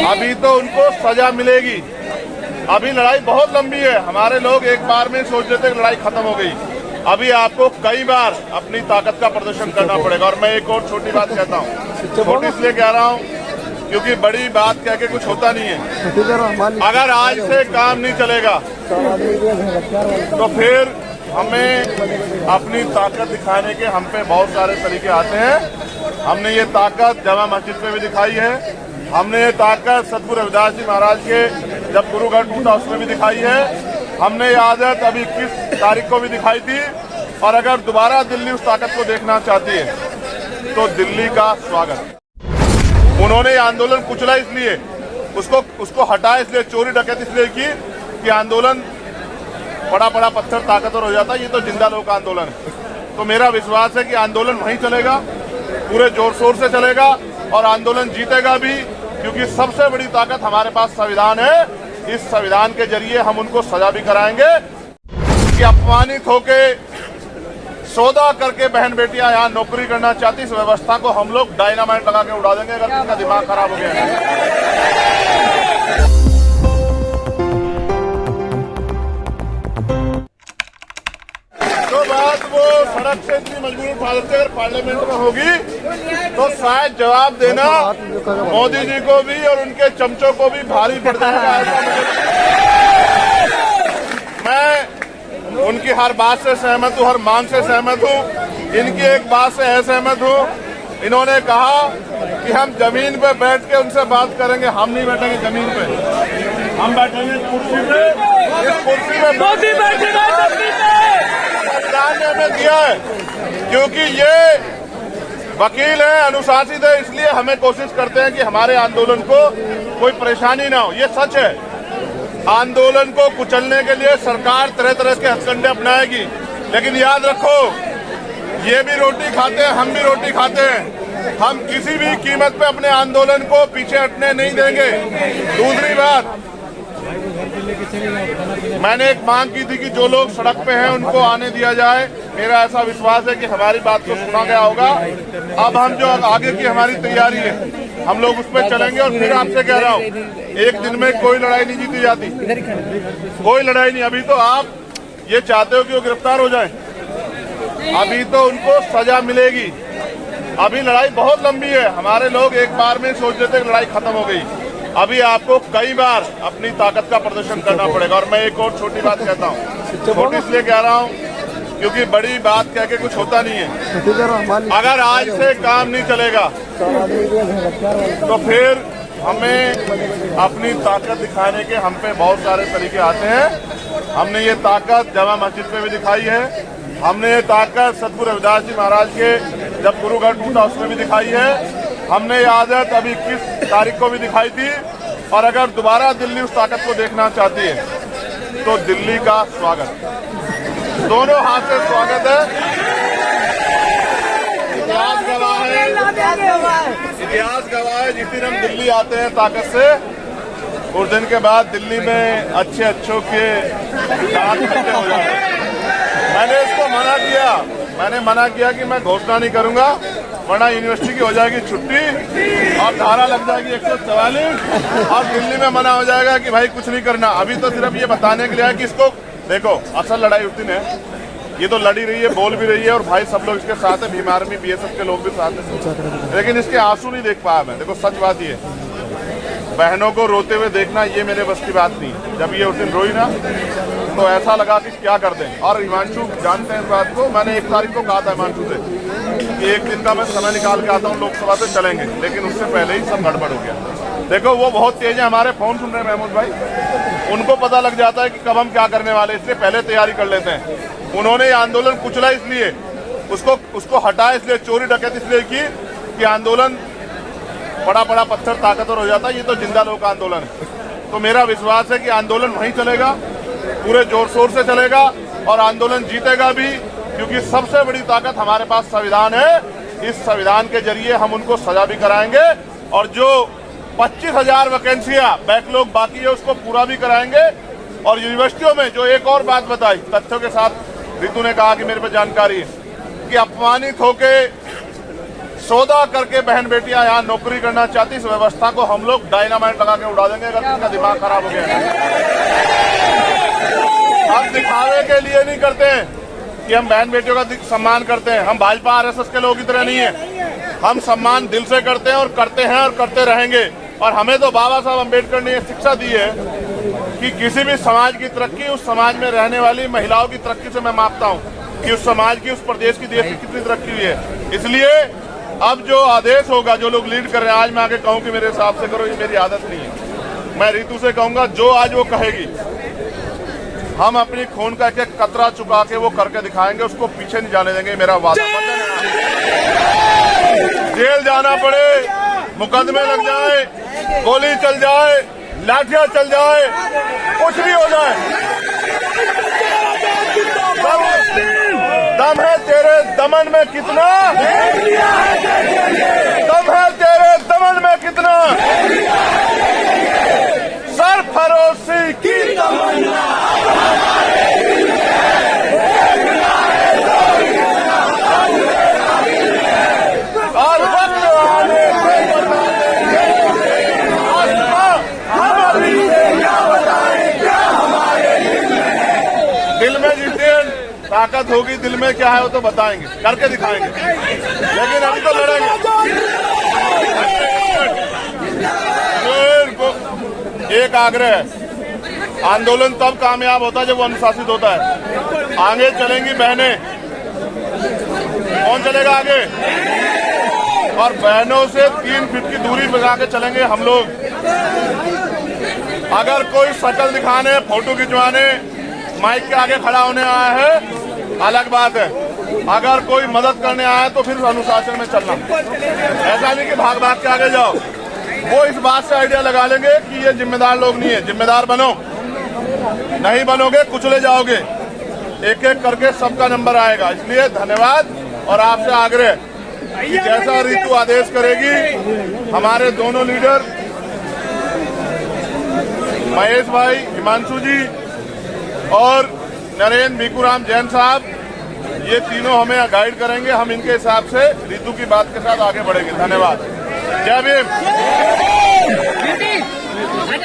अभी तो उनको सजा मिलेगी। अभी लड़ाई बहुत लंबी है। हमारे लोग एक बार में सोच रहे थे कि लड़ाई खत्म हो गई। अभी आपको कई बार अपनी ताकत का प्रदर्शन करना पड़ेगा। और मैं एक और छोटी बात कहता हूँ, छोटी इसलिए कह रहा हूँ क्योंकि बड़ी बात कह के कुछ होता नहीं है। अगर आज से काम नहीं चलेगा तो फिर हमें अपनी ताकत दिखाने के हम पे बहुत सारे तरीके आते हैं। हमने ये ताकत जामा मस्जिद पे भी दिखाई है। हमने ये ताकत सतगुरु रविदास जी महाराज के जब गुरुगढ़ टूटा उसमें भी दिखाई है। हमने ये आदत अभी 21 तारीख को भी दिखाई थी। और अगर दोबारा दिल्ली उस ताकत को देखना चाहती है तो दिल्ली का स्वागत। उन्होंने ये आंदोलन कुचला इसलिए, उसको हटाया इसलिए, चोरी डकैती इसलिए की कि आंदोलन बड़ा बड़ा पत्थर ताकतवर हो जाता है। ये तो जिंदा लोग का आंदोलन है। तो मेरा विश्वास है कि आंदोलन वहीं चलेगा, पूरे जोर शोर से चलेगा और आंदोलन जीतेगा भी, क्योंकि सबसे बड़ी ताकत हमारे पास संविधान है। इस संविधान के जरिए हम उनको सजा भी कराएंगे कि अपमानित होके सौदा करके बहन बेटियां यहाँ नौकरी करना चाहती, इस व्यवस्था को हम लोग डायनामाइट लगा के उड़ा देंगे अगर किसका दिमाग खराब हो गया है। तो बात वो सड़क से इतनी मजबूरी अगर पार्लियामेंट में होगी तो शायद जवाब देना मोदी जी को भी और उनके चमचों को भी भारी पड़ जाएगा। मैं उनकी हर बात से सहमत हूँ, हर मांग से सहमत हूँ। इनकी एक बात से असहमत हूँ। इन्होंने कहा कि हम जमीन पे बैठ के उनसे बात करेंगे। हम नहीं बैठेंगे जमीन पे, हम बैठेंगे कुर्सी पे। इस कुर्सी पे मोदी बैठेगा। संविधान ने हमें दिया है क्योंकि ये वकील है, अनुशासित है, इसलिए हमें कोशिश करते हैं कि हमारे आंदोलन को कोई परेशानी ना हो। ये सच है। आंदोलन को कुचलने के लिए सरकार तरह तरह के हथकंडे अपनाएगी, लेकिन याद रखो ये भी रोटी खाते हैं, हम भी रोटी खाते हैं। हम किसी भी कीमत पे अपने आंदोलन को पीछे हटने नहीं देंगे। दूसरी बात, मैंने एक मांग की थी कि जो लोग सड़क पे हैं उनको आने दिया जाए। मेरा ऐसा विश्वास है कि हमारी बात को सुना गया होगा। अब हम जो आगे की हमारी तैयारी है हम लोग उस पर चलेंगे। और फिर आपसे कह रहा हूँ, एक दिन में कोई लड़ाई नहीं जीती जाती, कोई लड़ाई नहीं। अभी तो आप ये चाहते हो कि वो गिरफ्तार हो जाए, अभी तो उनको सजा मिलेगी। अभी लड़ाई बहुत लंबी है। हमारे लोग एक बार में सोच रहे थे कि लड़ाई खत्म हो गई। अभी आपको कई बार अपनी ताकत का प्रदर्शन करना पड़ेगा। और मैं एक और छोटी बात कहता हूँ, छोटी इसलिए कह रहा हूँ क्योंकि बड़ी बात कह के कुछ होता नहीं है। अगर आज से काम नहीं चलेगा तो फिर हमें अपनी ताकत दिखाने के हम पे बहुत सारे तरीके आते हैं। हमने ये ताकत जामा मस्जिद पे भी दिखाई है। हमने ये ताकत सतगुरु रविदास जी महाराज के जब गुरुगढ़ टूटा उसमें भी दिखाई है। हमने ये आदत अभी 21 तारीख को भी दिखाई थी। और अगर दोबारा दिल्ली उस ताकत को देखना चाहती है तो दिल्ली का स्वागत, दोनों हाथ से स्वागत है। इतिहास गवाह है, इतिहास गवाह है। जिस दिन हम दिल्ली आते हैं ताकत से, उस दिन के बाद दिल्ली में अच्छे अच्छों के दांत खट्टे हो जाते हैं। मैंने इसको मना किया, मैंने मना किया कि मैं घोषणा नहीं करूंगा वरना यूनिवर्सिटी की हो जाएगी छुट्टी और धारा लग जाएगी 144 और दिल्ली में मना हो जाएगा कि भाई कुछ नहीं करना। अभी तो सिर्फ ये बताने के लिए है कि इसको देखो, असल लड़ाई उस दिन है। ये तो लड़ी रही है, बोल भी रही है और भाई सब लोग इसके साथ है, भीम आर्मी बीएसएफ के लोग भी साथ हैं, लेकिन इसके आंसू नहीं देख पाया मैं। देखो सच बात ये, बहनों को रोते हुए देखना ये मेरे बस की बात नहीं। जब ये उस दिन रोई ना तो ऐसा लगा कि क्या कर दें। और हिमांशु जानते हैं इस बात को, मैंने 1 तारीख को कहा था हिमांशु से कि एक दिन का मैं समय निकाल के आता हूँ, लोकसभा से चलेंगे, लेकिन उससे पहले ही सब गड़बड़ हो गया। देखो वो बहुत तेज है, हमारे फोन सुन रहे हैं महमूद भाई, उनको पता लग जाता है कि कब हम क्या करने वाले, इसलिए पहले तैयारी कर लेते हैं। उन्होंने आंदोलन कुचला इसलिए, उसको हटाया इसलिए, चोरी डकैती इसलिए की कि आंदोलन बड़ा बड़ा पत्थर ताकतवर हो जाता है। ये तो जिंदा लोग का आंदोलन है। तो मेरा विश्वास है कि आंदोलन वहीं चलेगा, पूरे जोर शोर से चलेगा और आंदोलन जीतेगा भी, क्योंकि सबसे बड़ी ताकत हमारे पास संविधान है। इस संविधान के जरिए हम उनको सजा भी कराएंगे और जो 25,000 वैकेंसियां बैकलॉग बाकी है उसको पूरा भी कराएंगे। और यूनिवर्सिटियों में जो एक और बात बताई तथ्यों के साथ, रितु ने कहा कि मेरे पे जानकारी है कि अपमानित होके सौदा करके बहन बेटियां यहाँ नौकरी करना चाहती, इस व्यवस्था को हम लोग डायनामाइट लगा के उड़ा देंगे अगर इनका दिमाग खराब हो गया। हम दिखावे के लिए नहीं करते हैं कि हम बहन बेटियों का सम्मान करते हैं। हम भाजपा आरएसएस के लोगों की तरह नहीं है। हम सम्मान दिल से करते हैं और करते रहेंगे। और हमें तो बाबा साहब अम्बेडकर ने ये शिक्षा दी है कि किसी भी समाज की तरक्की उस समाज में रहने वाली महिलाओं की तरक्की से मैं मापता हूँ कि उस समाज की, उस प्रदेश की, देश की कितनी तरक्की हुई है। इसलिए अब जो आदेश होगा, जो लोग लीड कर रहे हैं, आज मैं आगे कहूँ कि मेरे हिसाब से करो, ये मेरी आदत नहीं है। मैं रितु से कहूंगा जो आज वो कहेगी, हम अपनी खून का एक एक कतरा चुका के वो करके दिखाएंगे, उसको पीछे नहीं जाने देंगे, मेरा वादा। जेल जाना पड़े, मुकदमे लग जाए, गोली चल जाए, लाठियां चल जाए, कुछ भी हो जाए, दम है तेरे दमन में कितना, दम है तेरे दमन में कितना, सरफरोशी की तमन्ना और वक्त आने पे दिल में जितनी ताकत होगी, दिल में क्या है वो तो बताएंगे, करके दिखाएंगे, लेकिन अभी तो लड़ेंगे। एक आग्रह है, आंदोलन तब कामयाब होता है जब वो अनुशासित होता है। आगे चलेंगी बहनें, कौन चलेगा आगे? और बहनों से 3 फीट की दूरी बना के चलेंगे हम लोग। अगर कोई शक्ल दिखाने, फोटो खिंचवाने, माइक के आगे खड़ा होने आया है, अलग बात है। अगर कोई मदद करने आया है तो फिर अनुशासन में चलना, ऐसा नहीं कि भाग भाग के आगे जाओ। वो इस बात से आइडिया लगा लेंगे कि ये जिम्मेदार लोग नहीं है। जिम्मेदार बनो, नहीं बनोगे कुचले जाओगे। एक एक करके सबका नंबर आएगा। इसलिए धन्यवाद और आपसे आग्रह कि जैसा रितु आदेश करेगी, हमारे दोनों लीडर महेश भाई, हिमांशु जी और नरेंद्र भिकूराम जैन साहब, ये तीनों हमें गाइड करेंगे। हम इनके हिसाब से रितु की बात के साथ आगे बढ़ेंगे। धन्यवाद। जय भीम।